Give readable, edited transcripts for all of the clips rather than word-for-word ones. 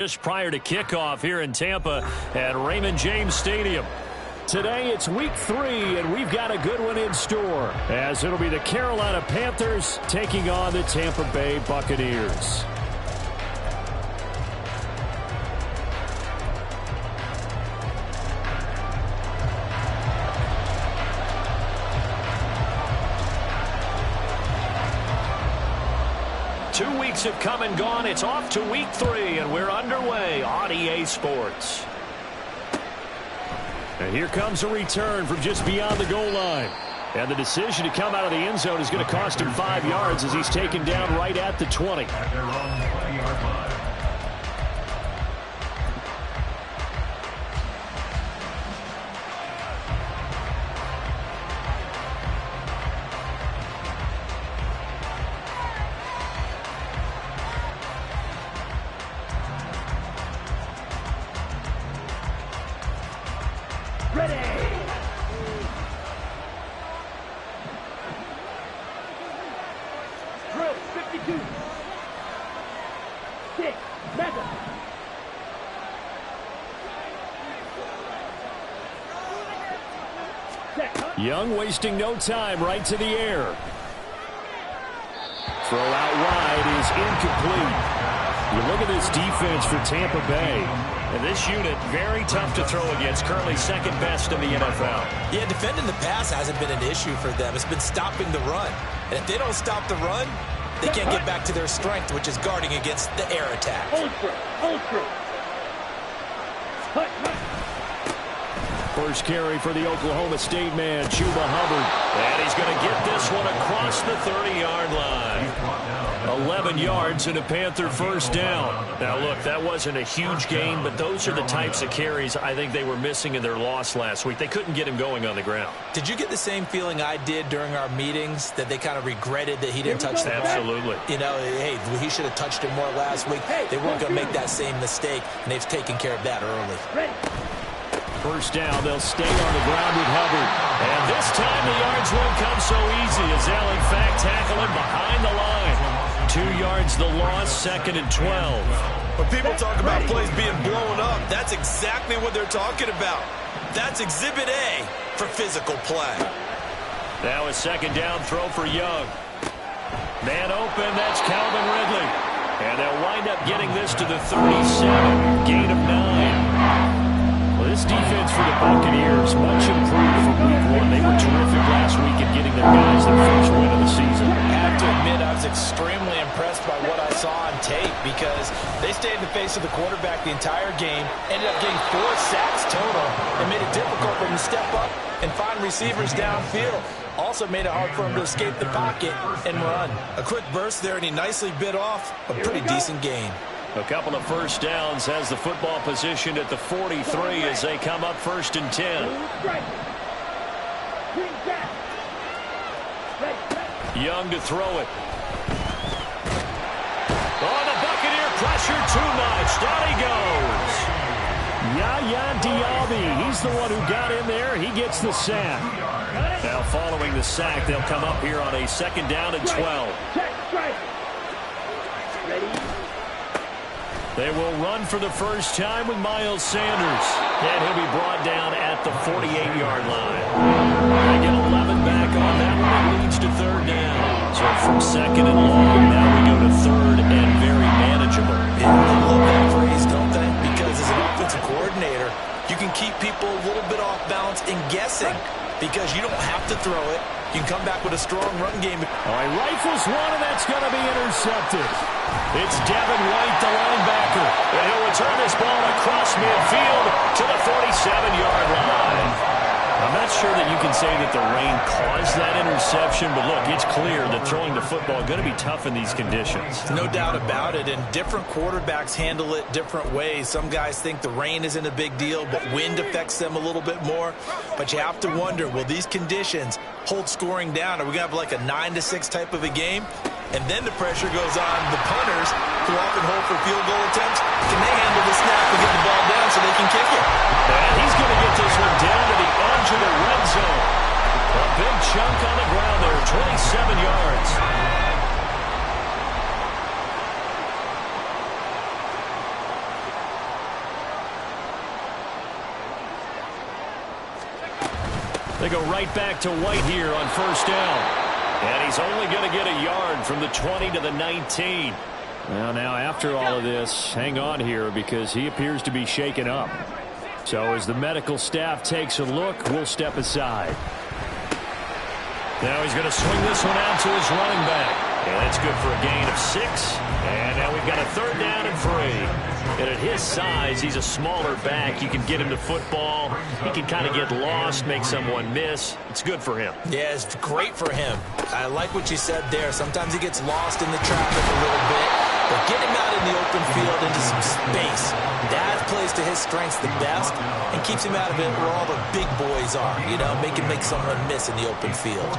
Just prior to kickoff here in Tampa at Raymond James Stadium. Today it's week 3, and we've got a good one in store, as it'll be the Carolina Panthers taking on the Tampa Bay Buccaneers. Have come and gone. It's off to week 3, and we're underway on EA Sports. And here comes a return from just beyond the goal line. And the decision to come out of the end zone is going to cost him 5 yards as he's taken down right at the 20. Young wasting no time, right to the air. Throw out wide is incomplete. You look at this defense for Tampa Bay. And this unit, very tough to throw against, currently second best in the NFL. Yeah, defending the pass hasn't been an issue for them. It's been stopping the run. And if they don't stop the run, they can't get back to their strength, which is guarding against the air attack. Hold through. First carry for the Oklahoma State man, Chuba Hubbard. And he's going to get this one across the 30-yard line. 11 yards and a Panther first down. Now, look, that wasn't a huge gain, but those are the types of carries I think they were missing in their loss last week. They couldn't get him going on the ground. Did you get the same feeling I did during our meetings, that they kind of regretted that he didn't touch the ball? Absolutely. You know, hey, he should have touched it more last week. They weren't going to make that same mistake, and they've taken care of that early. First down, they'll stay on the ground with Hubbard. And this time the yards won't come so easy as they'll, in fact, tackle him behind the line. 2 yards the loss, 2nd and 12. When people talk about plays being blown up, that's exactly what they're talking about. That's Exhibit A for physical play. Now a second down throw for Young. Man open, that's Calvin Ridley. And they'll wind up getting this to the 37, gain of 9. Well, this defense for the Buccaneers, much improved from week 1. They were terrific last week in getting their guys their first win of the season. I have to admit, I was extremely impressed by what I saw on tape because they stayed in the face of the quarterback the entire game, ended up getting 4 sacks total, and made it difficult for them to step up and find receivers downfield. Also made it hard for him to escape the pocket and run. A quick burst there, and he nicely bit off a pretty decent gain. A couple of first downs has the football positioned at the 43 as they come up 1st and 10. Young to throw it. Oh, the Buccaneer pressure too much. Down he goes. Yaya Diaby, he's the one who got in there. He gets the sack. Now following the sack, they'll come up here on a 2nd down and 12. They will run for the first time with Miles Sanders. And he'll be brought down at the 48-yard line. They get 11 back on that one. It leads to 3rd down. So from 2nd and long, now we go to 3rd and very manageable. Yeah, I love that phrase, don't they? Because as an offensive coordinator, you can keep people a little bit off balance and guessing because you don't have to throw it. You can come back with a strong run game. All right, rifles one, and that's going to be intercepted. It's Devin White, the linebacker. And he'll return this ball across midfield to the 47-yard line. I'm not sure that you can say that the rain caused that interception, but look, it's clear that throwing the football is going to be tough in these conditions. No doubt about it, and different quarterbacks handle it different ways. Some guys think the rain isn't a big deal, but wind affects them a little bit more. But you have to wonder, will these conditions hold scoring down? Are we going to have like a 9-6 type of a game? And then the pressure goes on the punters, who often hold for field goal attempts. Can they handle the snap and get the ball down so they can kick it? And he's going to get this one down to the edge of the red zone. A big chunk on the ground there, 27 yards. They go right back to White here on first down. And he's only going to get a yard from the 20 to the 19. Well, now after all of this, hang on here because he appears to be shaken up. So as the medical staff takes a look, we'll step aside. Now he's going to swing this one out to his running back. And that's good for a gain of 6. And now we've got a 3rd down and 3. And at his size, he's a smaller back. You can get him to football. He can kind of get lost, make someone miss. It's good for him. Yeah, it's great for him. I like what you said there. Sometimes he gets lost in the traffic a little bit. But get him out in the open field into some space. That plays to his strengths the best and keeps him out of it where all the big boys are. You know, make someone miss in the open field.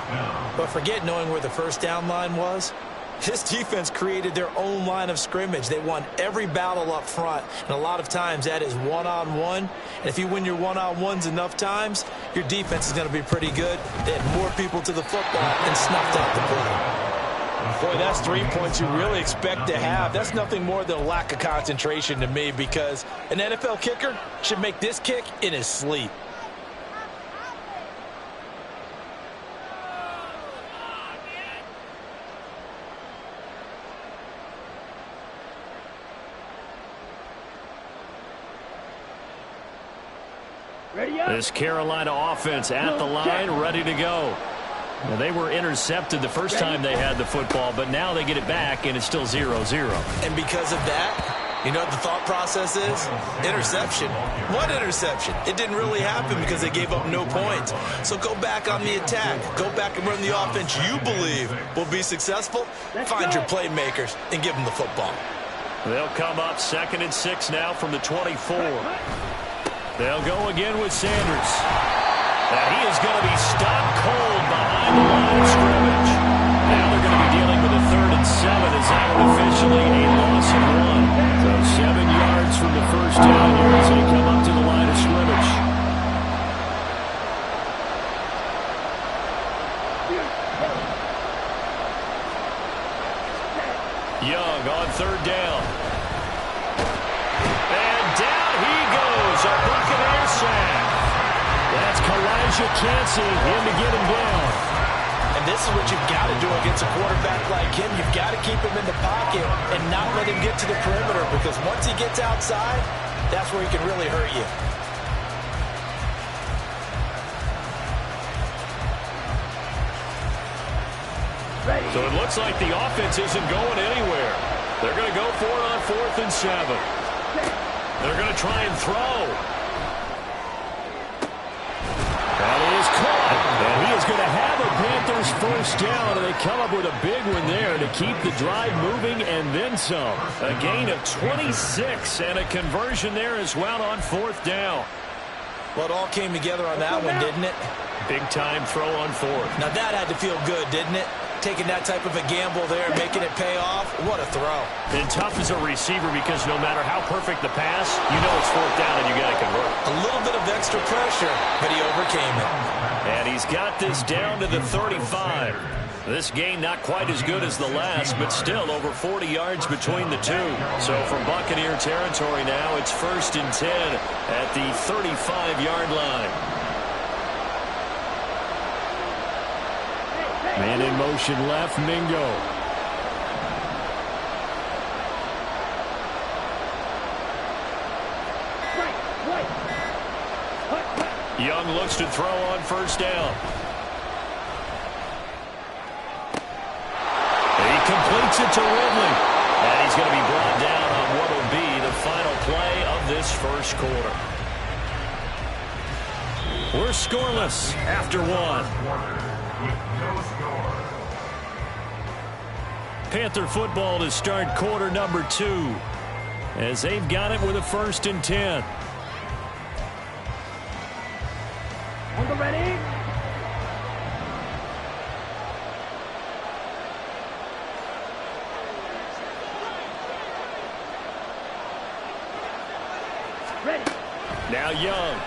But forget knowing where the first down line was. His defense created their own line of scrimmage. They won every battle up front, and a lot of times that is one-on-one. And if you win your one-on-ones enough times, your defense is going to be pretty good. They had more people to the football and snuffed out the play. Boy, that's 3 points you really expect to have. That's nothing more than a lack of concentration to me because an NFL kicker should make this kick in his sleep. This Carolina offense at the line, ready to go. Now, they were intercepted the first time they had the football, but now they get it back, and it's still 0-0. And because of that, you know what the thought process is? Interception. What interception? It didn't really happen because they gave up no points. So go back on the attack. Go back and run the offense you believe will be successful. Find your playmakers and give them the football. They'll come up 2nd and 6 now from the 24. They'll go again with Sanders. And he is going to be stopped cold behind the line of scrimmage. Now they're going to be dealing with a 3rd and 7 as that one officially a loss of 1. So 7 yards from the first down here as they come up to the line of scrimmage. Young on 3rd down. And down he goes. A Buccaneer sack. That's Kalijah Cansey in to get him down. And this is what you've got to do against a quarterback like him. You've got to keep him in the pocket and not let him get to the perimeter because once he gets outside, that's where he can really hurt you. So it looks like the offense isn't going anywhere. They're going to go for it on 4th and 7. They're going to try and throw. That is caught. And he is going to have a Panthers first down. And they come up with a big one there to keep the drive moving and then some. A gain of 26 and a conversion there as well on 4th down. Well, it all came together on that one, didn't it? Big time throw on 4th. Now that had to feel good, didn't it? Taking that type of a gamble there, making it pay off. What a throw. And tough as a receiver because no matter how perfect the pass, you know it's 4th down and you got to convert. A little bit of extra pressure, but he overcame it. And he's got this down to the 35. This game not quite as good as the last, but still over 40 yards between the two. So from Buccaneer territory now, it's 1st and 10 at the 35-yard line. Man in motion left, Mingo. Young looks to throw on 1st down. He completes it to Ridley. And he's going to be brought down on what will be the final play of this first quarter. We're scoreless after 1. Panther football to start quarter number 2 as they've got it with a 1st and 10. On the ready. Ready. Now Young.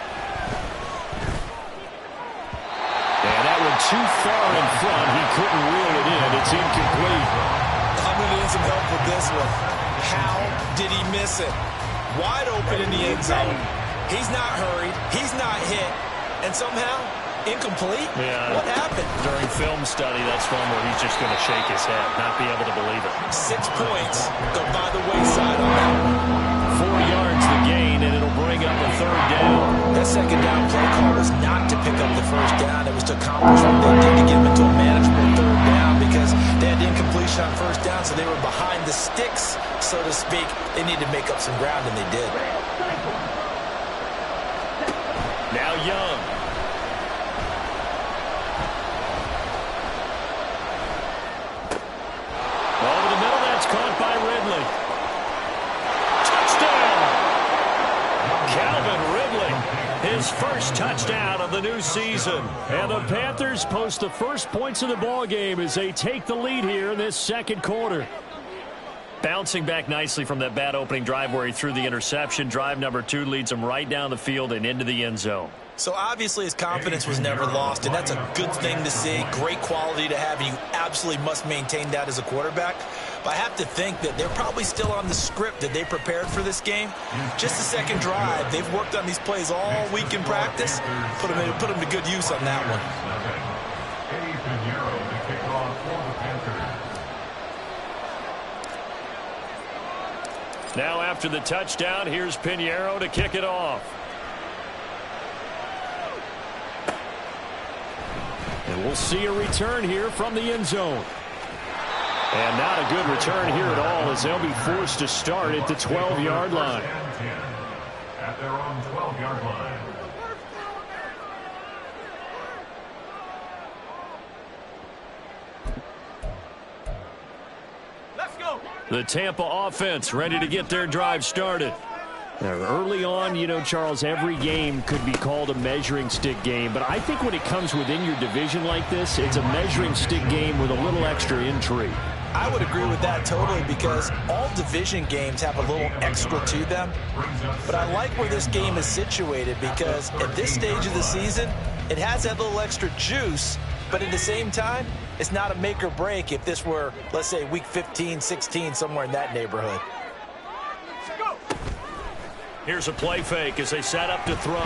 And that one too far in front. He couldn't reel it in. It's incomplete. I'm going to need some help with this one. How did he miss it? Wide open in the end zone. He's not hurried. He's not hit. And somehow, Incomplete? Yeah. What happened? During film study, that's one where he's just going to shake his head, not be able to believe it. 6 points go by the wayside on that one. 4 yards the gain, and it'll bring up a 3rd down. That 2nd down play call was not to pick up the 1st down. It was to accomplish what they did to get them into a manageable 3rd down because they had incompletion on 1st down, so they were behind the sticks, so to speak. They needed to make up some ground, and they did. Now Young. Over the middle, that's caught by Ridley. Touchdown! Calvin Ridley, his first touchdown of the new season. And the Panthers post the first points of the ball game as they take the lead here in this 2nd quarter. Bouncing back nicely from that bad opening drive where he threw the interception. Drive number 2 leads him right down the field and into the end zone. So obviously his confidence was never lost, and that's a good thing to see. Great quality to have, and you absolutely must maintain that as a quarterback. But I have to think that they're probably still on the script that they prepared for this game. Just the 2nd drive. They've worked on these plays all week in practice. Put them to good use on that one. Now after the touchdown, here's Pinheiro to kick it off. And we'll see a return here from the end zone. And not a good return here at all as they'll be forced to start at the 12-yard line. At their own 12-yard line. Let's go. The Tampa offense ready to get their drive started. Now, early on, you know, Charles, every game could be called a measuring stick game. But I think when it comes within your division like this, it's a measuring stick game with a little extra intrigue. I would agree with that totally because all division games have a little extra to them. But I like where this game is situated because at this stage of the season, it has that little extra juice. But at the same time, it's not a make or break if this were, let's say, week 15, 16, somewhere in that neighborhood. Here's a play fake as they set up to throw.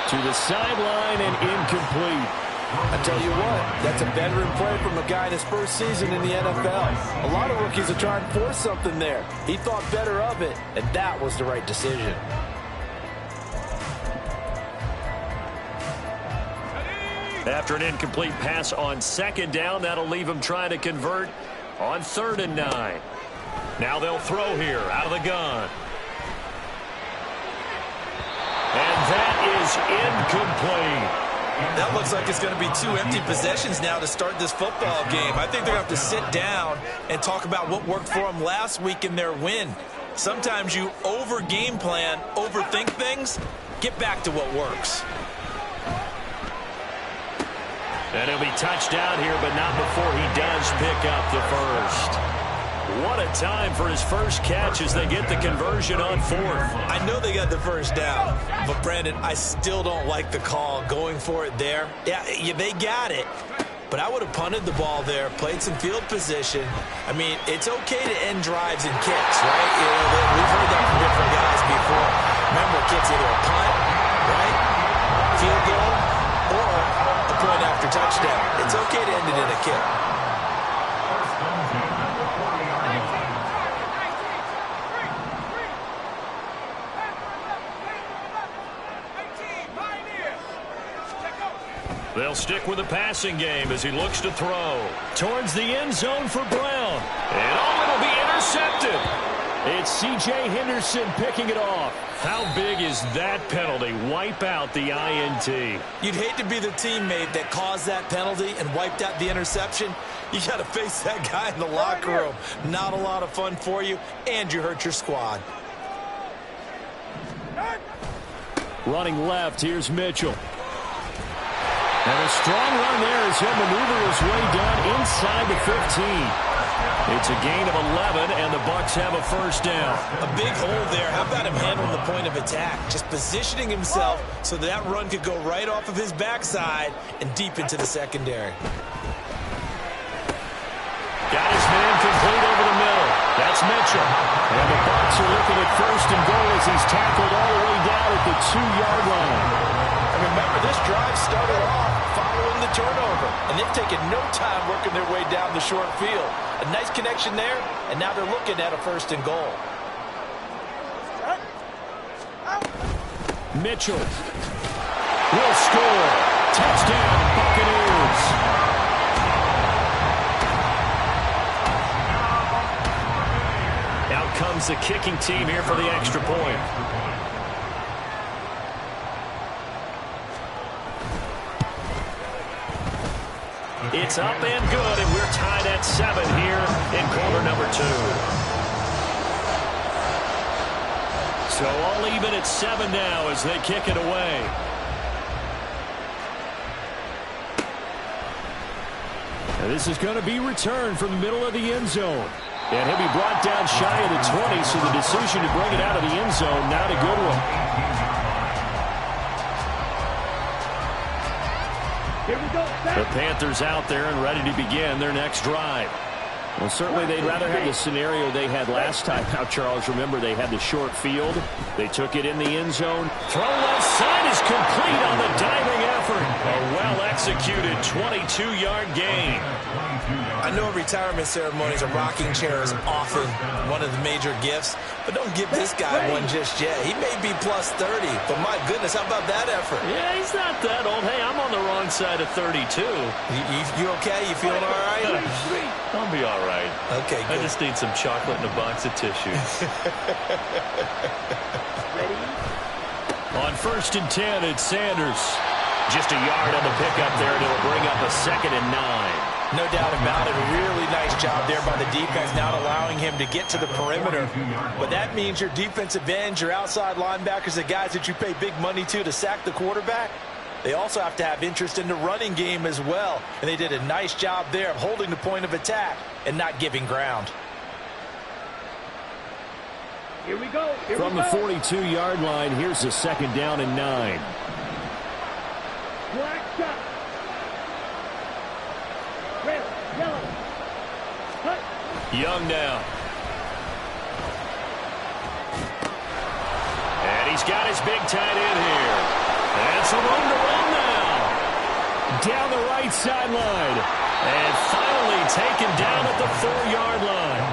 To the sideline and incomplete. I tell you what, that's a veteran play from a guy in his first season in the NFL. A lot of rookies are trying to force something there. He thought better of it, and that was the right decision. After an incomplete pass on 2nd down, that'll leave him trying to convert on 3rd and 9. Now they'll throw here out of the gun. And that is incomplete. That looks like it's going to be 2 empty possessions now to start this football game. I think they're going to have to sit down and talk about what worked for them last week in their win. Sometimes you over-game plan, overthink things. Get back to what works. And he'll be touched down here, but not before he does pick up the first. What a time for his first catch as they get the conversion on 4th. I know they got the first down, but Brandon, I still don't like the call going for it there. Yeah, they got it, but I would have punted the ball there, played some field position. I mean, it's okay to end drives and kicks, right? You know, we've heard that from different guys before. Remember, kicks either a punt, right, field goal, or a point after touchdown. It's okay to end it in a kick. They'll stick with the passing game as he looks to throw. Towards the end zone for Brown. And it'll be intercepted. It's C.J. Henderson picking it off. How big is that penalty? Wipe out the INT. You'd hate to be the teammate that caused that penalty and wiped out the interception. You got to face that guy in the locker room. Not a lot of fun for you, and you hurt your squad. Running left, here's Mitchell. And a strong run there as he'll maneuver his way down inside the 15. It's a gain of 11, and the Bucs have a first down. A big hole there. How about him handling the point of attack? Just positioning himself so that run could go right off of his backside and deep into the secondary. Got his man complete over the middle. That's Mitchell. And the Bucs are looking at 1st and goal as he's tackled all the way down at the 2-yard line. And remember, this drive and they've taken no time working their way down the short field. A nice connection there, and now they're looking at a 1st and goal. Mitchell will score. Touchdown, Buccaneers. Out comes the kicking team here for the extra point. It's up and good, and we're tied at 7 here in quarter number 2. So all even at 7 now as they kick it away. And this is going to be returned from the middle of the end zone. And he'll be brought down shy of the 20, so the decision to bring it out of the end zone, not a good one. Here we go. The Panthers out there and ready to begin their next drive. Well, certainly they'd rather have the scenario they had last time out, Charles. Remember, they had the short field. They took it in the end zone. Throw left side is complete on the diving effort. A well-executed 22-yard gain. I know retirement ceremonies, a rocking chair is often one of the major gifts, but don't give this guy one just yet. He may be plus 30, but my goodness, how about that effort? Yeah, he's not that old. Hey, I'm on the wrong side of 32. You okay? You feeling all right? I'll be all right. Okay, good. I just need some chocolate and a box of tissues. Ready? On 1st and 10, it's Sanders. Just a yard on the pickup there, and it'll bring up a 2nd and 9. No doubt about it. A really nice job there by the defense, not allowing him to get to the perimeter. But that means your defensive ends, your outside linebackers, the guys that you pay big money to sack the quarterback, they also have to have interest in the running game as well. And they did a nice job there of holding the point of attack and not giving ground. Here we go. From the 42-yard line, here's the 2nd down and 9. Black shot. Red, yellow. Cut. Young now. And he's got his big tight end here. And some room to run now. Down the right sideline. And finally taken down at the 4-yard line.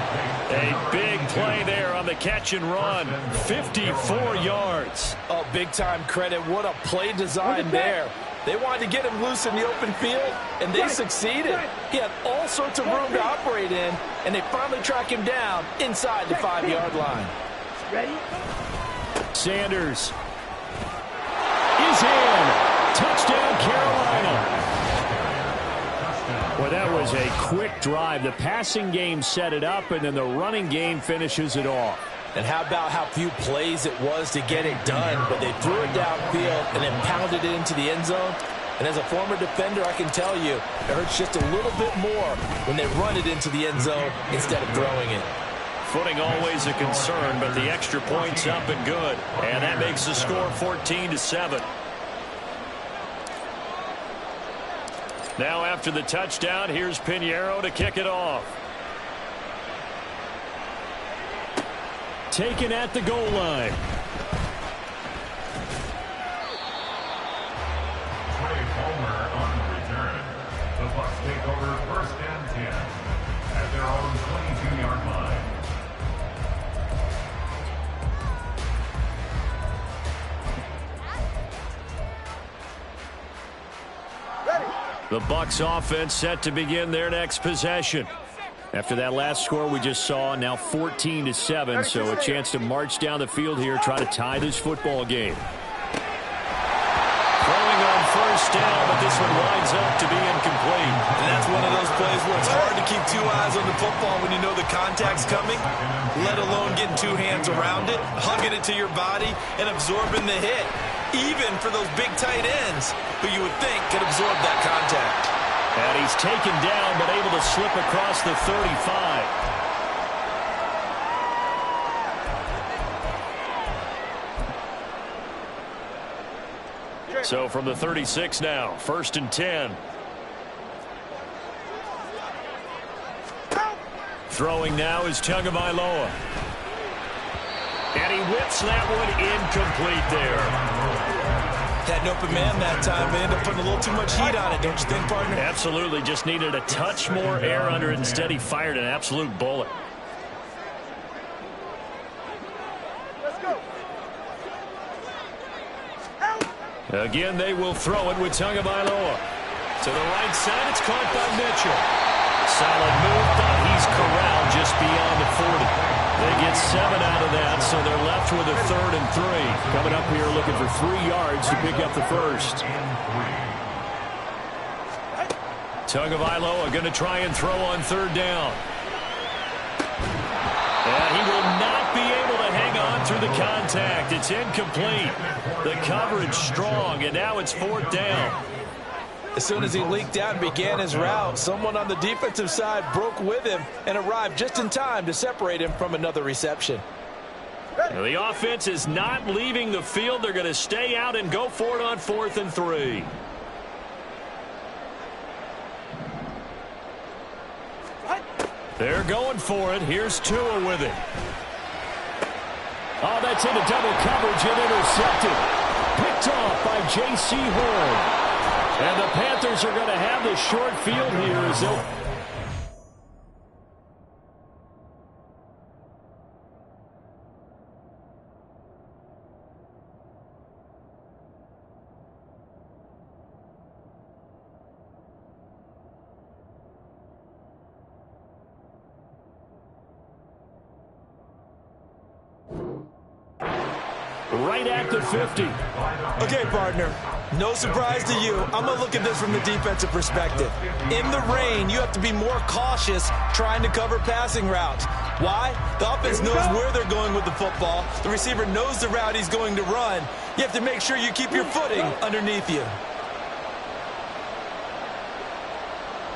A big play there on the catch and run. 54 yards. Oh, big-time credit. What a play design there. They wanted to get him loose in the open field, and they succeeded. He had all sorts of room to operate in, and they finally track him down inside the 5-yard line. Ready? Sanders is in. Touchdown, Carolina. Well, that was a quick drive. The passing game set it up, and then the running game finishes it off. And how about how few plays it was to get it done, but they threw it downfield and then pounded it into the end zone. And as a former defender, I can tell you, it hurts just a little bit more when they run it into the end zone instead of throwing it. Footing always a concern, but the extra point's up and good. And that makes the score 14-7. Now after the touchdown, here's Pinheiro to kick it off. Taken at the goal line. Trey Palmer on the return. The Bucs take over 1st and 10 at their own 22-yard line. The Bucs offense set to begin their next possession. After that last score we just saw, now 14-7, so a chance to march down the field here, try to tie this football game. Throwing on 1st down, but this one winds up to be incomplete. And that's one of those plays where it's hard to keep 2 eyes on the football when you know the contact's coming, let alone getting 2 hands around it, hugging it to your body, and absorbing the hit, even for those big tight ends who you would think could absorb that contact. And he's taken down, but able to slip across the 35. So from the 36 now, 1st and 10. Throwing now is Tagovailoa. And he whips that one incomplete there. Had an open man that time. They ended up putting a little too much heat on it, don't you think, partner? Absolutely. Just needed a touch more air under it. Instead, he fired an absolute bullet. Let's go. Again, they will throw it with Tagovailoa. To the right side, it's caught by Mitchell. Solid move, but he's corralled just beyond the 40. They get 7 out of that, so they're left with a 3rd and 3. Coming up here looking for 3 yards to pick up the first. Tagovailoa going to try and throw on 3rd down. And he will not be able to hang on through the contact. It's incomplete. The coverage strong, and now it's 4th down. As soon as he leaked out and began his route, someone on the defensive side broke with him and arrived just in time to separate him from another reception. Now, the offense is not leaving the field. They're going to stay out and go for it on 4th and 3. They're going for it. Here's Tua with it. Oh, that's into double coverage and intercepted. Picked off by J.C. Horn. And the Panthers are going to have the short field here as they'll... right at the 50. Okay, partner. No surprise to you. I'm going to look at this from the defensive perspective. In the rain, you have to be more cautious trying to cover passing routes. Why? The offense knows where they're going with the football. The receiver knows the route he's going to run. You have to make sure you keep your footing underneath you.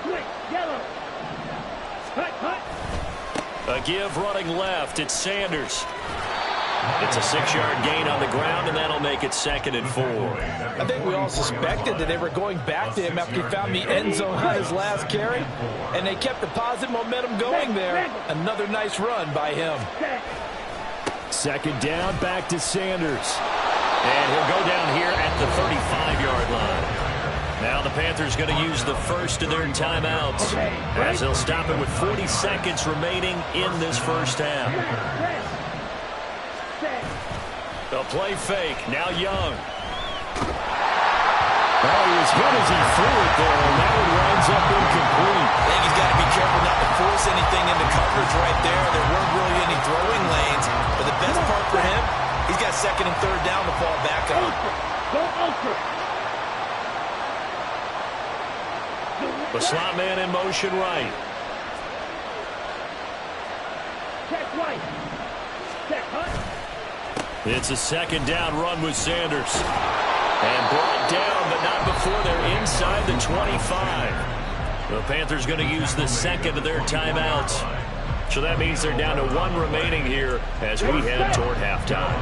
Quick, yellow. Cut. A give running left. It's Sanders. It's a 6-yard gain on the ground, and that'll make it 2nd and 4. I think we all suspected that they were going back to him after he found the end zone on his last carry, and they kept the positive momentum going there. Another nice run by him. 2nd down, back to Sanders. And he'll go down here at the 35-yard line. Now the Panthers going to use the first of their timeouts as they'll stop it with 40 seconds remaining in this first half. They'll play fake. Now Young. Oh, he was hit as he threw it there, and that one winds up incomplete. I think he's got to be careful not to force anything into coverage right there. There weren't really any throwing lanes. But the best part for him, he's got 2nd and 3rd down to fall back on. Go ultra. The slot man in motion right. Check right. Check hut. It's a 2nd down run with Sanders. And brought down, but not before they're inside the 25. The Panthers going to use the 2nd of their timeouts. So that means they're down to 1 remaining here as we head toward halftime.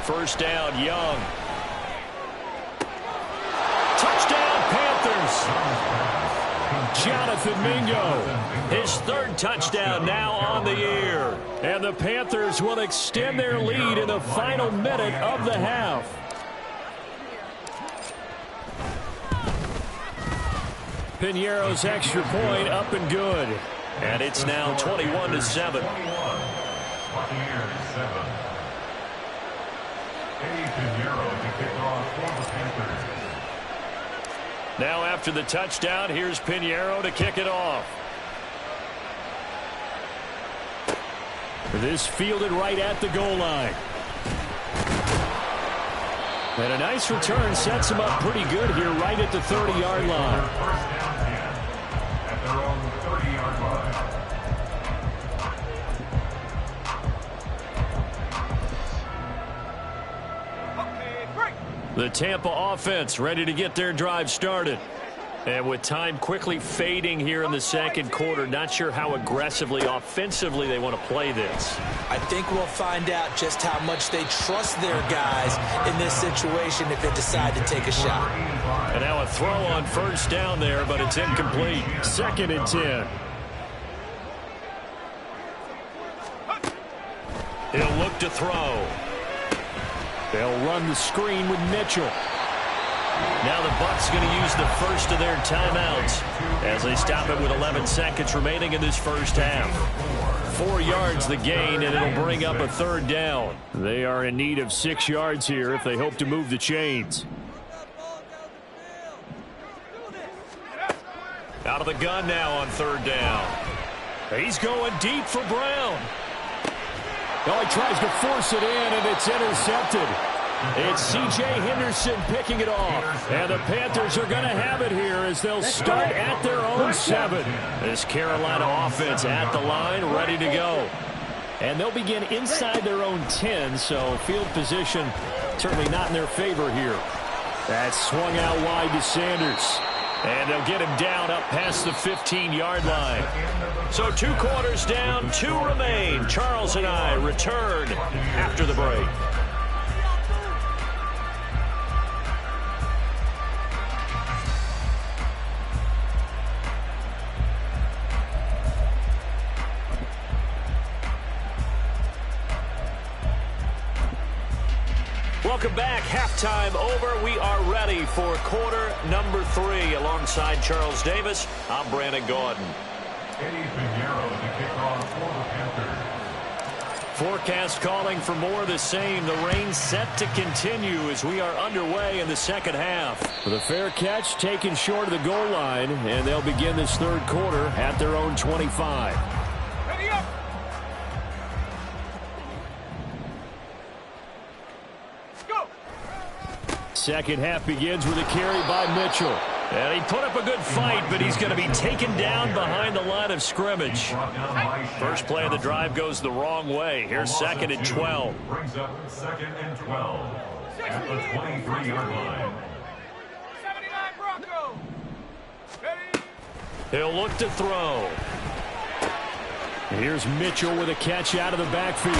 First down, Young. Touchdown, Panthers. Jonathan Mingo, his 3rd touchdown now on the year. And the Panthers will extend their lead in the final minute of the half. Piñeiro's extra point up and good. And it's now 21-7. Now after the touchdown, here's Piñeiro to kick it off. This fielded right at the goal line. And a nice return sets him up pretty good here right at the 30-yard line. At their own 30-yard line. The Tampa offense ready to get their drive started. And with time quickly fading here in the 2nd quarter, not sure how aggressively, offensively they want to play this. I think we'll find out just how much they trust their guys in this situation if they decide to take a shot. And now a throw on 1st down there, but it's incomplete. 2nd and 10. He'll look to throw. They'll run the screen with Mitchell. Now the Bucs going to use the first of their timeouts as they stop it with 11 seconds remaining in this first half. 4 yards the gain, and it'll bring up a third down. They are in need of 6 yards here if they hope to move the chains. Out of the gun now on third down. He's going deep for Brown. Oh, he tries to force it in, and it's intercepted. It's C.J. Henderson picking it off. And the Panthers are going to have it here as they'll start at their own 7. This Carolina offense at the line, ready to go. And they'll begin inside their own 10, so field position certainly not in their favor here. That's swung out wide to Sanders. And they'll get him down up past the 15-yard line. So 2 quarters down, 2 remain. Charles and I return after the break. Welcome back. Halftime over. We are ready for quarter number 3. Alongside Charles Davis, I'm Brandon Gaudin. Forecast calling for more of the same. The rain set to continue as we are underway in the second half. With a fair catch taken short of the goal line, and they'll begin this third quarter at their own 25. Ready up! Second half begins with a carry by Mitchell. And he put up a good fight, but he's going to be taken down behind the line of scrimmage. First play of the drive goes the wrong way. Here's 2nd and 12. Brings up 2nd and 12 at the 23-yard line. 79 Bronco. Ready? He'll look to throw. Here's Mitchell with a catch out of the backfield.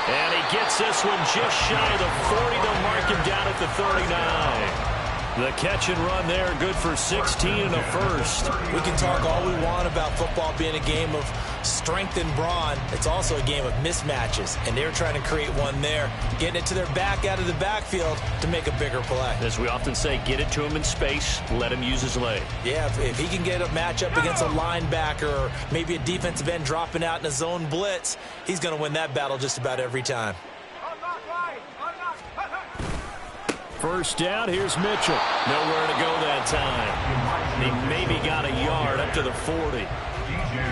And he gets this one just shy of the 40. They'll mark him down at the 39. The catch and run there, good for 16 and a first. We can talk all we want about football being a game of strength and brawn. It's also a game of mismatches, and they're trying to create one there, getting it to their back out of the backfield to make a bigger play. As we often say, get it to him in space, let him use his leg. Yeah, if he can get a matchup against a linebacker or maybe a defensive end dropping out in a zone blitz, he's going to win that battle just about every time. First down, here's Mitchell. Nowhere to go that time. He maybe got a yard up to the 40.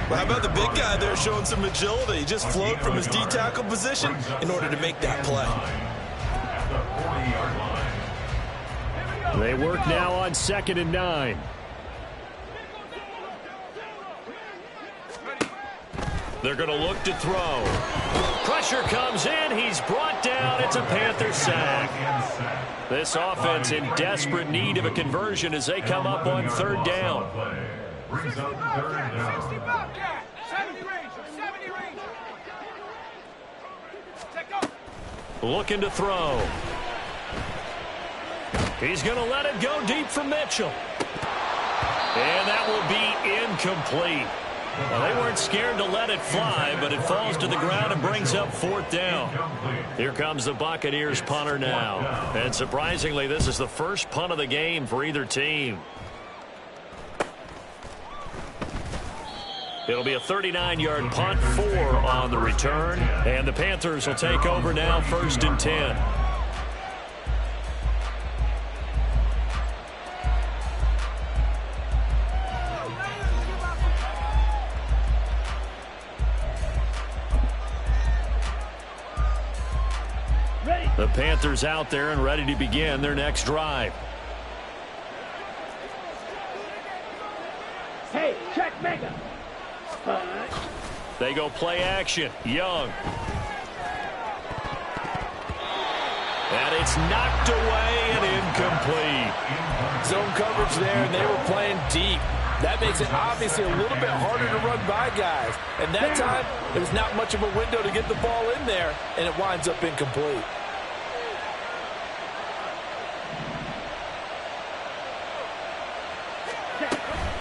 Well, how about the big guy there showing some agility? He just flowed from his D-tackle position in order to make that play. They work now on 2nd and 9. They're going to look to throw. Pressure comes in. He's brought down. It's a Panther sack. This offense in desperate need of a conversion as they come up on 3rd down. Brings up 3rd down. 70 range. Looking to throw. He's going to let it go deep for Mitchell. And that will be incomplete. Well, they weren't scared to let it fly, but it falls to the ground and brings up 4th down. Here comes the Buccaneers punter now. And surprisingly, this is the first punt of the game for either team. It'll be a 39-yard punt, 4 on the return. And the Panthers will take over now, 1st and 10. The Panthers out there and ready to begin their next drive. Hey, check mega. They go play action. Young. And it's knocked away and incomplete. Zone coverage there, and they were playing deep. That makes it obviously a little bit harder to run by guys. And that time, it was not much of a window to get the ball in there, and it winds up incomplete.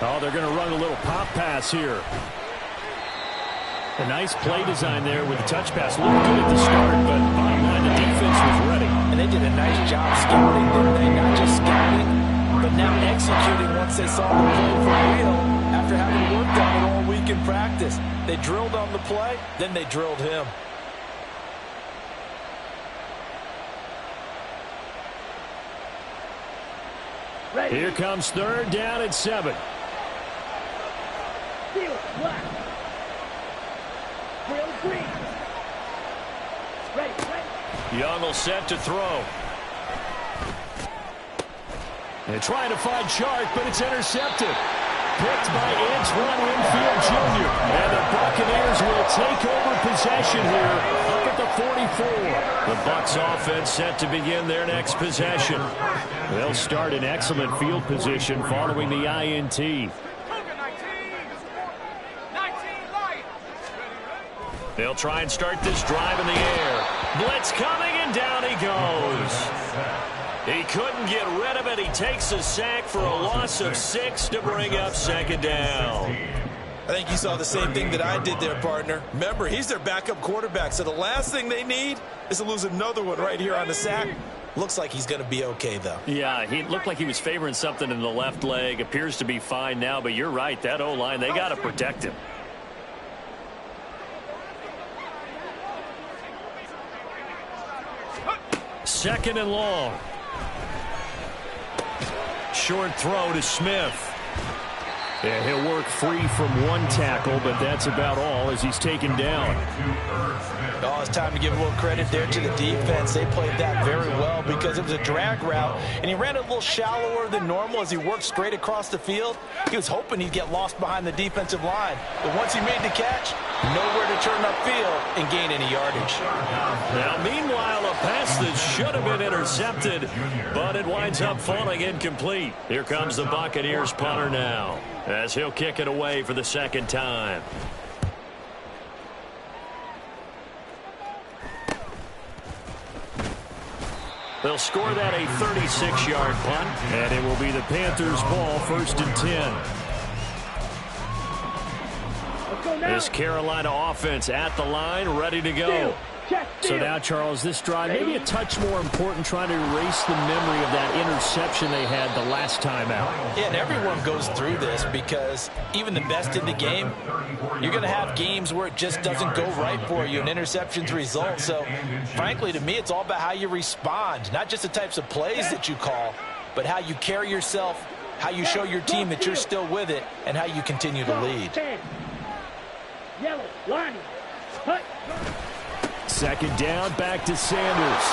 Oh, they're going to run a little pop pass here. A nice play design there with the touch pass. Looked good at the start, but bottom line, the defense was ready. And they did a nice job scouting, didn't they? Not just scouting, but now executing once they saw the play for real after having worked on it all week in practice. They drilled on the play, then they drilled him. Here comes 3rd down and 7. Young will set to throw. And trying to find Chark, but it's intercepted. Picked by Antoine Winfield Jr. And the Buccaneers will take over possession here up at the 44. The Bucs offense set to begin their next possession. They'll start in excellent field position following the INT. They'll try and start this drive in the air. Blitz coming, and down he goes. He couldn't get rid of it. He takes a sack for a loss of 6 to bring up 2nd down. I think you saw the same thing that I did there, partner. Remember, he's their backup quarterback, so the last thing they need is to lose another one right here on the sack. Looks like he's going to be okay, though. Yeah, he looked like he was favoring something in the left leg. Appears to be fine now, but you're right. That O-line, they got to protect him. Second and long. Short throw to Smith. Yeah, he'll work free from one tackle, but that's about all as he's taken down. Oh, it's time to give a little credit there to the defense. They played that very well because it was a drag route, and he ran a little shallower than normal as he worked straight across the field. He was hoping he'd get lost behind the defensive line, but once he made the catch, nowhere to turn upfield and gain any yardage. Now, meanwhile, a pass that should have been intercepted, but it winds up falling incomplete. Here comes the Buccaneers punter now, as he'll kick it away for the 2nd time. They'll score that a 36-yard punt, and it will be the Panthers' ball, 1st and 10. This Carolina offense at the line, ready to go. So now, Charles, this drive maybe a touch more important, trying to erase the memory of that interception they had the last time out. Yeah, and everyone goes through this because even the best in the game, you're going to have games where it just doesn't go right for you and interceptions result. So, frankly, to me, it's all about how you respond, not just the types of plays that you call, but how you carry yourself, how you show your team that you're still with it, and how you continue to lead. Yellow, line, cut. 2nd down, back to Sanders.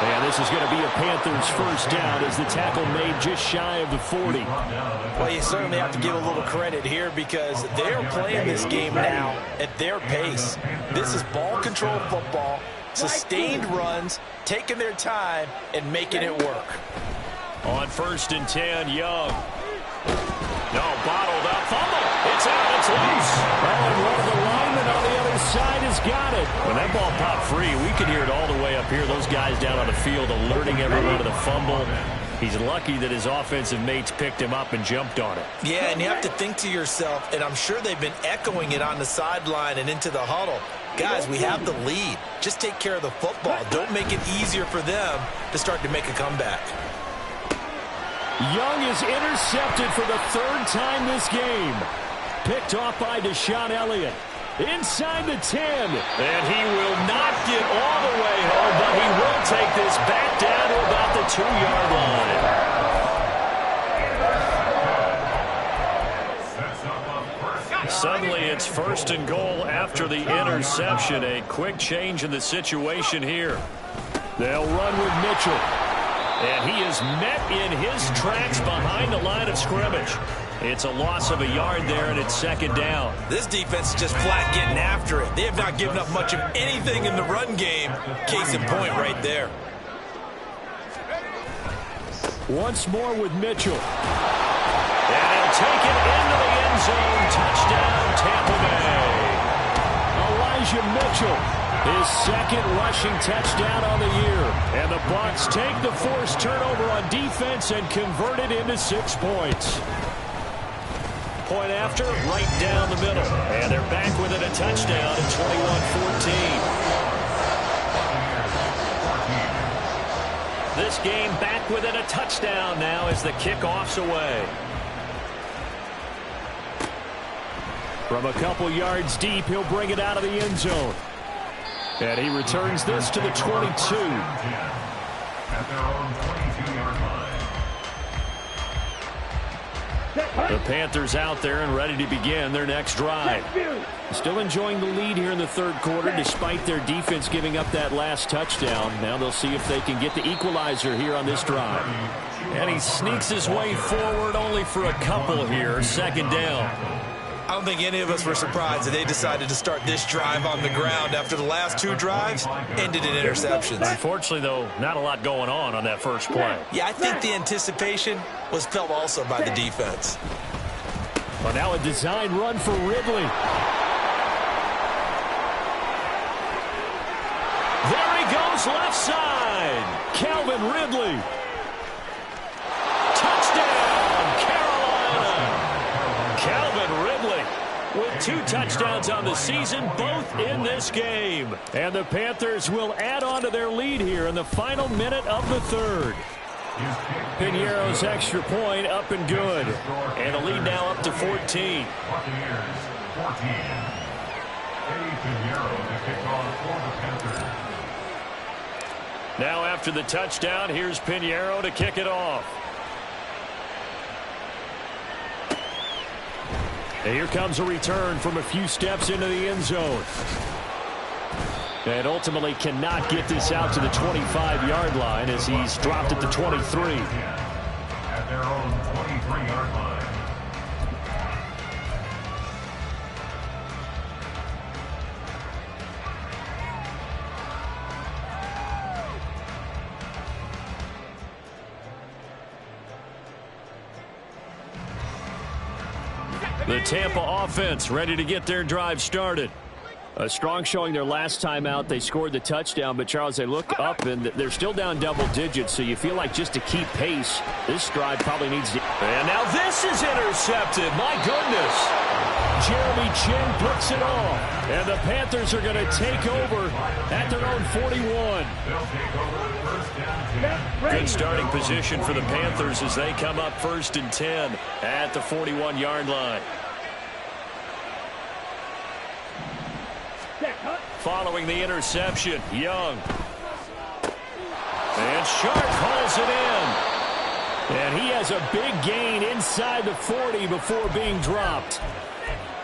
And this is going to be a Panthers 1st down as the tackle made just shy of the 40. Well, you certainly have to give a little credit here because they're playing this game now at their pace. This is ball control football, sustained runs, taking their time, and making it work. On 1st and 10, Young. No, bottled up, fumble. It's out, it's loose. Oh, and one of the linemen on the other side has got it. When that ball popped free, we could hear it all the way up here. Those guys down on the field alerting everyone to the fumble. He's lucky that his offensive mates picked him up and jumped on it. Yeah, and you have to think to yourself, and I'm sure they've been echoing it on the sideline and into the huddle. Guys, we have the lead. Just take care of the football. Don't make it easier for them to start to make a comeback. Young is intercepted for the 3rd time this game. Picked off by Deshaun Elliott. Inside the 10. And he will not get all the way home, but he will take this back down to about the 2-yard line. Suddenly it's 1st and goal after the interception. A quick change in the situation here. They'll run with Mitchell. And he is met in his tracks behind the line of scrimmage. It's a loss of a yard there, and it's 2nd down. This defense is just flat getting after it. They have not given up much of anything in the run game. Case in point right there. Once more with Mitchell. And he'll take it into the end zone. Touchdown, Tampa Bay. Elijah Mitchell, his 2nd rushing touchdown on the year. And the Bucs take the forced turnover on defense and convert it into 6 points. point after, right down the middle. And they're back with it, a touchdown at 21-14. This game back with it, a touchdown now as the kickoff's away. From a couple yards deep, he'll bring it out of the end zone. And he returns this to the 22. At their own 22-yard line. The Panthers out there and ready to begin their next drive. Still enjoying the lead here in the third quarter despite their defense giving up that last touchdown. Now they'll see if they can get the equalizer here on this drive. And he sneaks his way forward only for a couple here. Second down. I don't think any of us were surprised that they decided to start this drive on the ground after the last two drives ended in interceptions. Unfortunately, though, not a lot going on that first play. Yeah, I think the anticipation was felt also by the defense. Well, now a design run for Ridley. There he goes, left side. Calvin Ridley. Touchdown, Carolina. Calvin Ridley with 2 touchdowns on the season, both in this game. And the Panthers will add on to their lead here in the final minute of the third. Piñeiro's extra point up and good. And a lead now up to 14. Buccaneers, 14. Eddie Piñeiro to kick off for the Panthers. Now after the touchdown, here's Piñeiro to kick it off. And here comes a return from a few steps into the end zone. And ultimately cannot get this out to the 25-yard line as he's dropped at the 23. At their own 23-yard line. The Tampa offense ready to get their drive started. A strong showing their last time out. They scored the touchdown, but, Charles, they look up, and they're still down double digits, so you feel like just to keep pace, this drive probably needs to... And now this is intercepted. My goodness. Jeremy Chin puts it off, and the Panthers are going to take over at their own 41. Good starting position for the Panthers as they come up 1st and 10 at the 41-yard line. Following the interception, Young. And Sharp hauls it in. And he has a big gain inside the 40 before being dropped.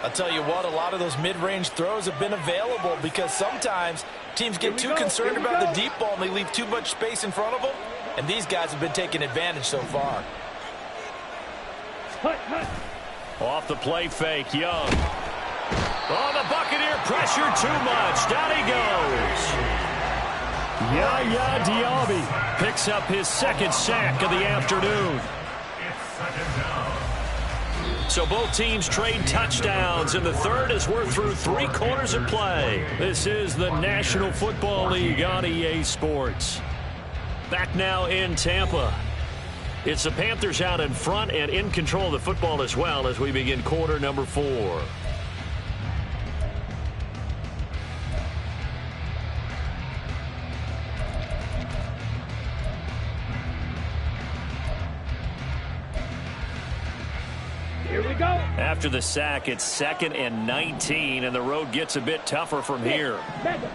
I'll tell you what, a lot of those mid-range throws have been available because sometimes teams get too concerned about the deep ball and they leave too much space in front of them. And these guys have been taking advantage so far. Off the play fake, Young. Oh, the Buccaneer pressure too much. Down he goes. Yaya Diaby picks up his 2nd sack of the afternoon. So both teams trade touchdowns, and the third as we're through 3 quarters of play. This is the National Football League on EA Sports. Back now in Tampa. It's the Panthers out in front and in control of the football as well as we begin quarter number 4. Here we go. After the sack, it's 2nd and 19, and the road gets a bit tougher from here. Mega.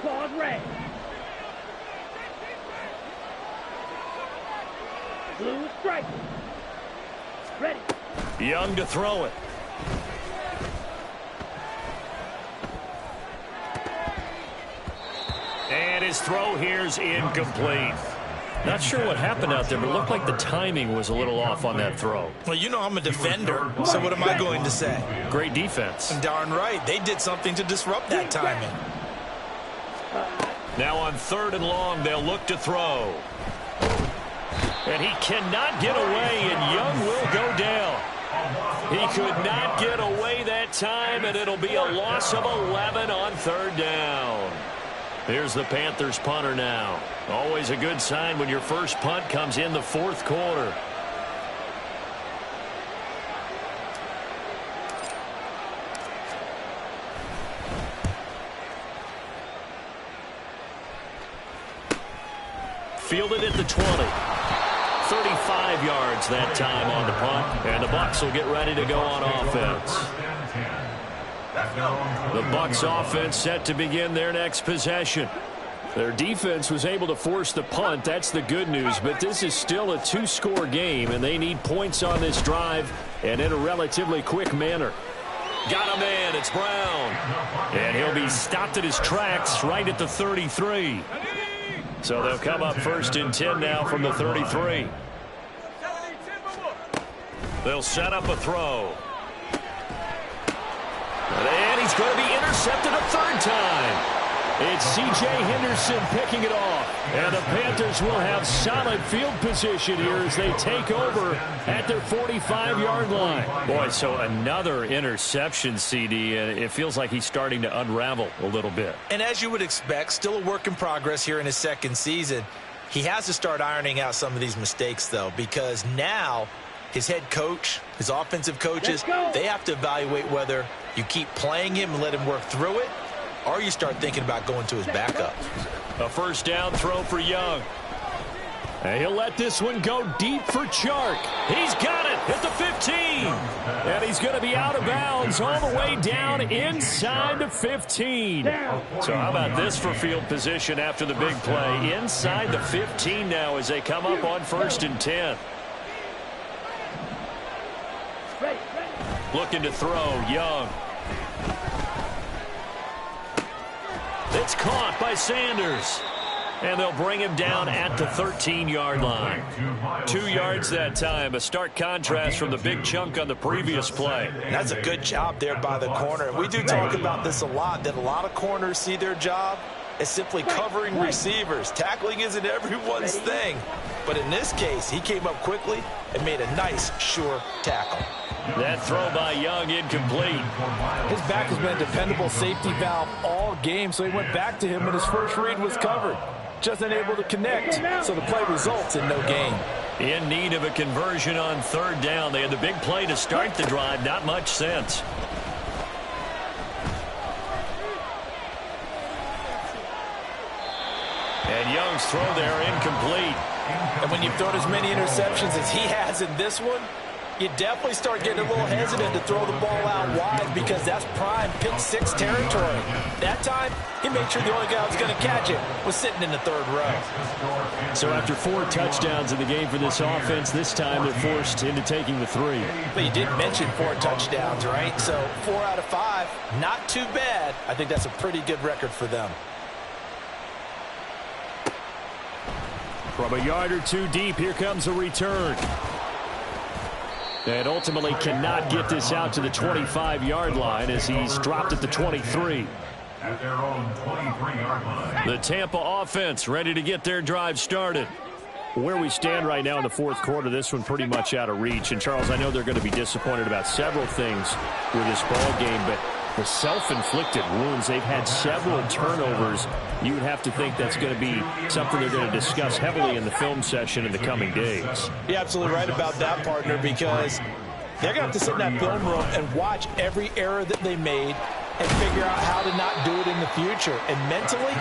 Claude red. Blue stripe. Ready. Young to throw it. And his throw here's incomplete. Not sure what happened out there, but it looked like the timing was a little off on that throw. Well, you know I'm a defender, so what am I going to say? Great defense. Darn right. They did something to disrupt that timing. Now on 3rd and long, they'll look to throw. And he cannot get away, and Young will go down. He could not get away that time, and it'll be a loss of 11 on 3rd down. Here's the Panthers punter now. Always a good sign when your first punt comes in the 4th quarter. Fielded at the 20. 35 yards that time on the punt. And the Bucs will get ready to go on offense. The Bucs offense set to begin their next possession. Their defense was able to force the punt. That's the good news. But this is still a two-score game, and they need points on this drive and in a relatively quick manner. Got a man. It's Brown. And he'll be stopped at his tracks right at the 33. So they'll come up 1st and 10 now from the 33. They'll set up a throw. And he's going to be intercepted a third time. It's C.J. Henderson picking it off. And the Panthers will have solid field position here as they take over at their 45-yard line. Boy, so another interception, CD, and it feels like he's starting to unravel a little bit. And as you would expect, still a work in progress here in his second season. He has to start ironing out some of these mistakes, though, because now his head coach, his offensive coaches, they have to evaluate whether you keep playing him and let him work through it, or you start thinking about going to his backup. A first down throw for Young. And he'll let this one go deep for Chark. He's got it at the 15. And he's going to be out of bounds all the way down inside the 15. So how about this for field position after the big play? Inside the 15 now as they come up on 1st and 10. Looking to throw, Young. It's caught by Sanders. And they'll bring him down at the 13-yard line. 2 yards that time. A stark contrast from the big chunk on the previous play. That's a good job there by the corner. We do talk about this a lot, that a lot of corners see their job as simply covering receivers. Tackling isn't everyone's thing. But in this case, he came up quickly and made a nice, sure tackle. That throw by Young incomplete. His back has been a dependable safety valve all game, so he went back to him when his first read was covered. Just unable to connect, so the play results in no gain. In need of a conversion on 3rd down. They had the big play to start the drive. Not much sense. And Young's throw there incomplete. And when you've thrown as many interceptions as he has in this one, you definitely start getting a little hesitant to throw the ball out wide because that's prime pick 6 territory. That time, he made sure the only guy who was going to catch it was sitting in the 3rd row. So after 4 touchdowns in the game for this offense, this time they're forced into taking the 3. But you did mention 4 touchdowns, right? So 4 out of 5, not too bad. I think that's a pretty good record for them. From a yard or 2 deep, here comes a return. And ultimately cannot get this out to the 25-yard line as he's dropped at the 23. At their own 23-yard line. The Tampa offense ready to get their drive started. Where we stand right now in the 4th quarter, this one pretty much out of reach. And, Charles, I know they're going to be disappointed about several things with this ball game, but the self-inflicted wounds, they've had several turnovers. You would have to think that's going to be something they're going to discuss heavily in the film session in the coming days. You're absolutely right about that, partner, because they're going to have to sit in that film room and watch every error that they made and figure out how to not do it in the future. And mentally,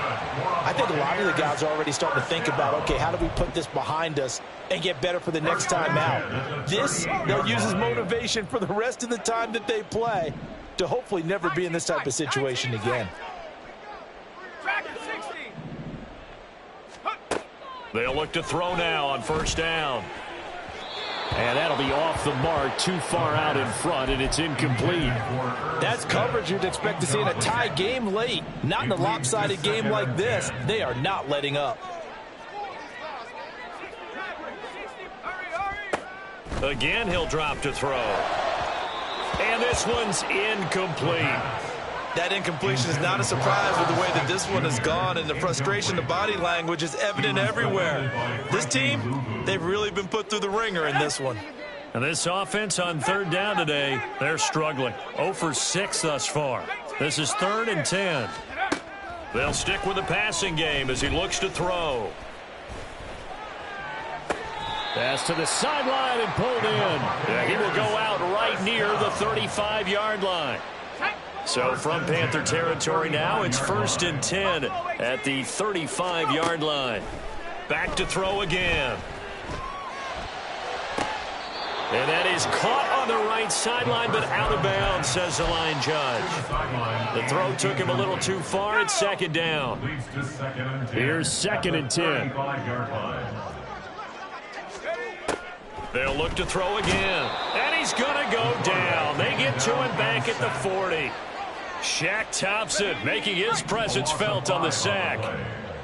I think a lot of the guys are already starting to think about, okay, how do we put this behind us and get better for the next time out? This, they'll use as motivation for the rest of the time that they play to hopefully never be in this type of situation again. They'll look to throw now on 1st down. And that'll be off the mark, too far out in front, and it's incomplete. That's coverage you'd expect to see in a tie game late. Not in a lopsided game like this. They are not letting up. Again, he'll drop to throw. And this one's incomplete. That incompletion is not a surprise with the way that this one has gone, and the frustration, the body language is evident everywhere. This team, they've really been put through the ringer in this one. And this offense on 3rd down today, they're struggling. 0 for 6 thus far. This is 3rd and 10. They'll stick with the passing game as he looks to throw. Pass to the sideline and pulled in. Yeah, he will go out right near the 35-yard line. So from Panther territory now, it's 1st and 10 at the 35-yard line. Back to throw again. And that is caught on the right sideline, but out of bounds, says the line judge. The throw took him a little too far. It's second down. Here's 2nd and 10. They'll look to throw again. And he's going to go down. They get to him back at the 40. Shaq Thompson making his presence felt on the sack.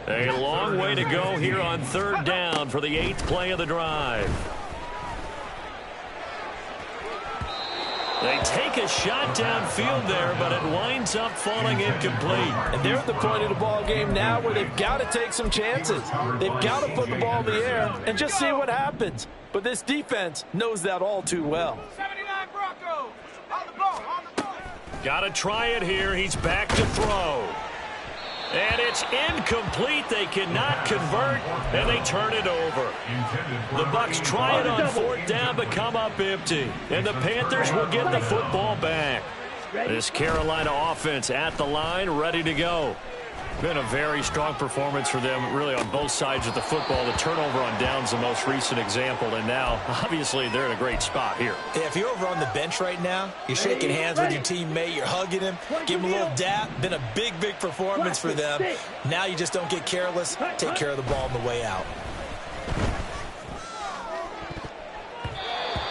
A long way to go here on 3rd down for the 8th play of the drive. They take a shot downfield there, but it winds up falling incomplete. And they're at the point of the ball game now where they've got to take some chances. They've got to put the ball in the air and just see what happens. But this defense knows that all too well. 79 Broncos. On the ball, on the ball. Got to try it here. He's back to throw. And it's incomplete. They cannot convert, and they turn it over. The Bucs try it on 4th down, but come up empty. And the Panthers will get the football back. This Carolina offense at the line, ready to go. Been a very strong performance for them, really, on both sides of the football. The turnover on downs the most recent example, and now, obviously, they're in a great spot here. Yeah, if you're over on the bench right now, you're shaking hands with your teammate, you're hugging him, give him a little dap. Been a big, big performance for them. Now you just don't get careless. Take care of the ball on the way out.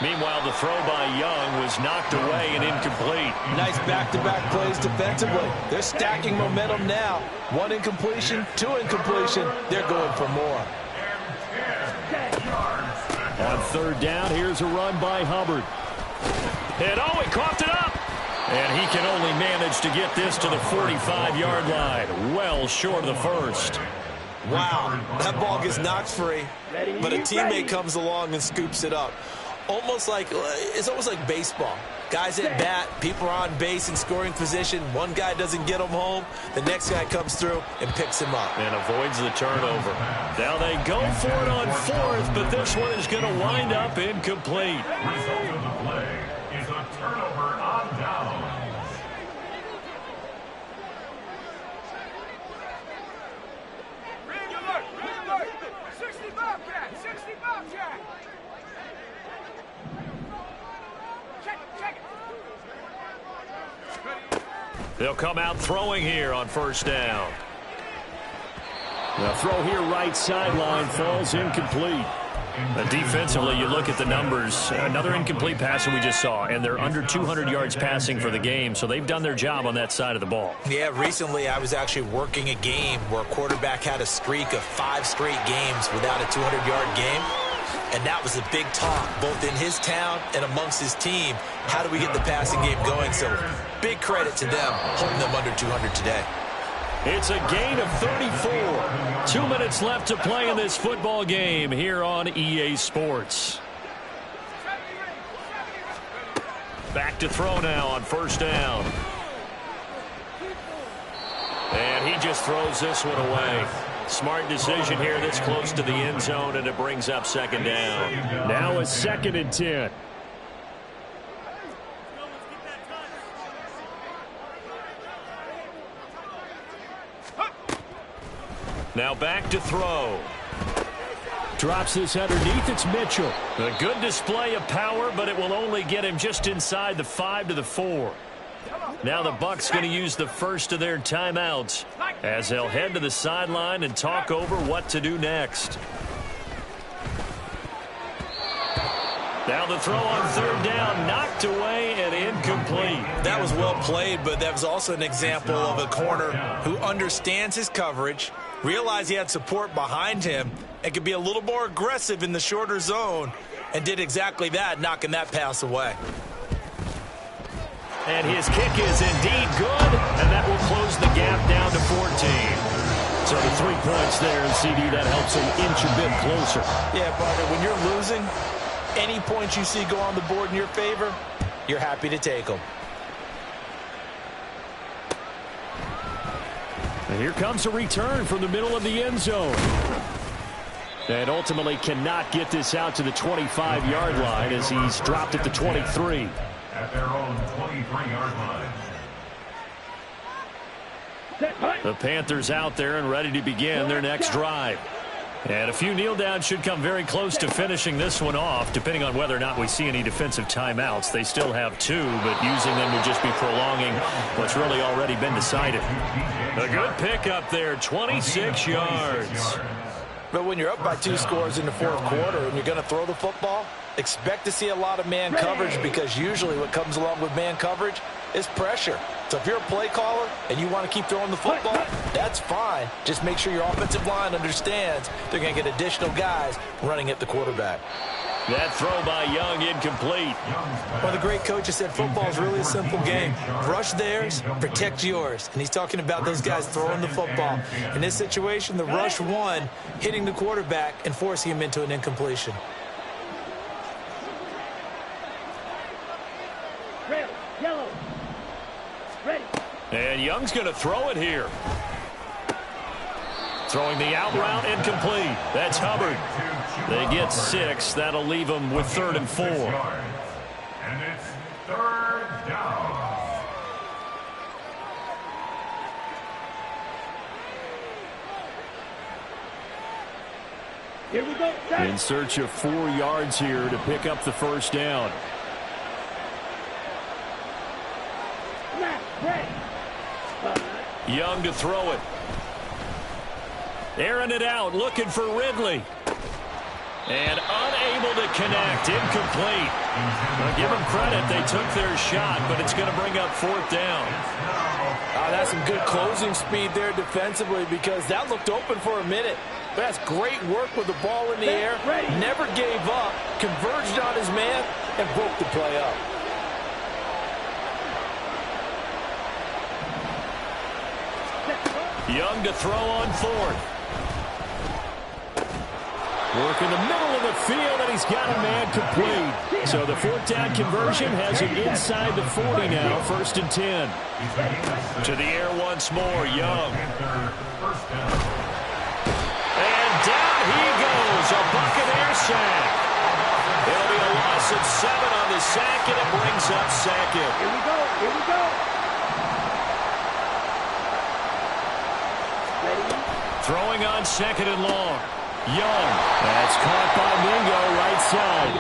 Meanwhile, the throw by Young was knocked away and incomplete. Nice back-to-back plays defensively. They're stacking momentum now. 1 incompletion, 2 incompletion. They're going for more. On 3rd down, here's a run by Hubbard. And he coughed it up. And he can only manage to get this to the 45-yard line. Well short of the first. Wow, that ball gets knocked free, but a teammate comes along and scoops it up. It's almost like baseball. Guys at bat, people are on base in scoring position. One guy doesn't get him home. The next guy comes through and picks him up. And avoids the turnover. Now they go for it on 4th, but this one is going to wind up incomplete. Result of the play is a turnover on downs. Regular. 60 Bobcat. 60 Bobcat. They'll come out throwing here on 1st down. The throw here right sideline falls incomplete. Defensively, you look at the numbers. Another incomplete pass that we just saw, and they're under 200 yards passing for the game, so they've done their job on that side of the ball. Yeah, recently I was actually working a game where a quarterback had a streak of 5 straight games without a 200-yard game. And that was a big talk, both in his town and amongst his team. How do we get the passing game going? So big credit to them, holding them under 200 today. It's a gain of 34. 2 minutes left to play in this football game here on EA Sports. Back to throw now on 1st down. And he just throws this one away. Smart decision here this close to the end zone, and it brings up 2nd down. Now it's 2nd and 10. Now back to throw. Drops this underneath. It's Mitchell. A good display of power, but it will only get him just inside the 5 to the 4. Now the Bucs going to use the first of their timeouts as they'll head to the sideline and talk over what to do next. Now the throw on 3rd down, knocked away and incomplete. That was well played, but that was also an example of a corner who understands his coverage, realized he had support behind him, and could be a little more aggressive in the shorter zone, and did exactly that, knocking that pass away. And his kick is indeed good, and that will close the gap down to 14. So the 3 points there, and CD, that helps him inch a bit closer. Yeah, Parker, when you're losing, any points you see go on the board in your favor, you're happy to take them. And here comes a return from the middle of the end zone. And ultimately cannot get this out to the 25-yard line as he's dropped at the 23. At their own 23-yard line. The Panthers out there and ready to begin their next drive. And a few kneel downs should come very close to finishing this one off, depending on whether or not we see any defensive timeouts. They still have 2, but using them would just be prolonging what's really already been decided. A good pickup there, 26 yards. But when you're up by 2 scores in the fourth quarter and you're going to throw the football, expect to see a lot of man coverage, because usually what comes along with man coverage is pressure. So if you're a play caller and you want to keep throwing the football, that's fine. Just make sure your offensive line understands they're going to get additional guys running at the quarterback. That throw by Young incomplete. Well, the great coach said football is really a simple game. Rush theirs, protect yours. And he's talking about those guys throwing the football. In this situation, the rush won, hitting the quarterback and forcing him into an incompletion. Red, yellow. Ready. And Young's going to throw it here. Throwing the out route, incomplete. That's Hubbard. They get 6. That'll leave them with 3rd and 4. And it's 3rd down. Here we go. In search of 4 yards here to pick up the first down. Young to throw it. Airing it out, looking for Ridley. And unable to connect, incomplete. Well, give them credit, they took their shot, but it's going to bring up 4th down. That's some good closing speed there defensively, because that looked open for a minute. But that's great work with the ball in the air. Never gave up, converged on his man, and broke the play up. Young to throw on 4th. Work in the middle of the field, and he's got a man complete. So the 4th down conversion has him inside the 40 now, 1st and 10. To the air once more, Young. And down he goes, a Buccaneer sack. It'll be a loss of 7 on the sack, and it brings up 2nd. Here we go. Here we go. Throwing on 2nd and long. Young. That's caught by Mingo, right side.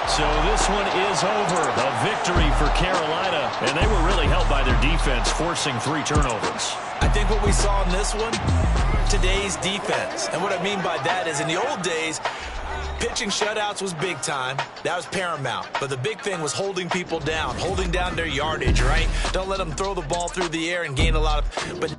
So this one is over. A victory for Carolina. And they were really helped by their defense, forcing 3 turnovers. I think what we saw in this one, today's defense. And what I mean by that is in the old days, pitching shutouts was big time. That was paramount. But the big thing was holding people down, holding down their yardage, right? Don't let them throw the ball through the air and gain a lot of... But